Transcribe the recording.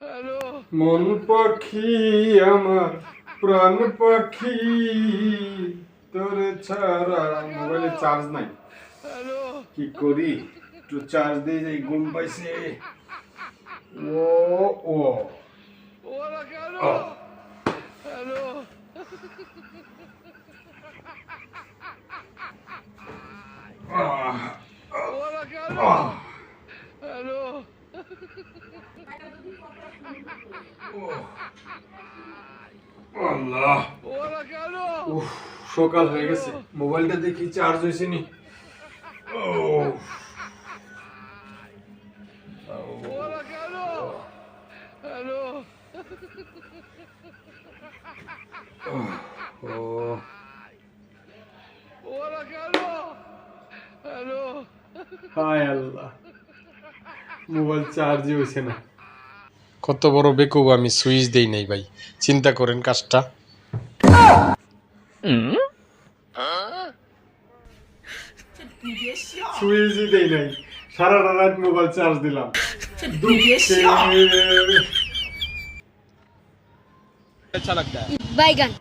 মন পাখি আমার প্রাণ পাখি তোর ছাড়া মোবাইলে চার্জ নাই কি করি একটু চার্জ দিয়ে যাই ঘুম পাইছে ও ও ও আল্লাহ উফ সকাল হয়ে গেছে মোবাইলটা দেখি চার্জ হয়েছে নি হায় আল্লাহ মোবাইল চার্জই হয়েছে না কত বড় বেকুব আমি সুইচ দেই নাই ভাই চিন্তা করেন কাজটা সুইচই দেই নাই সারা রাত মোবাইল চার্জ দিলাম अच्छा लगता है बैगन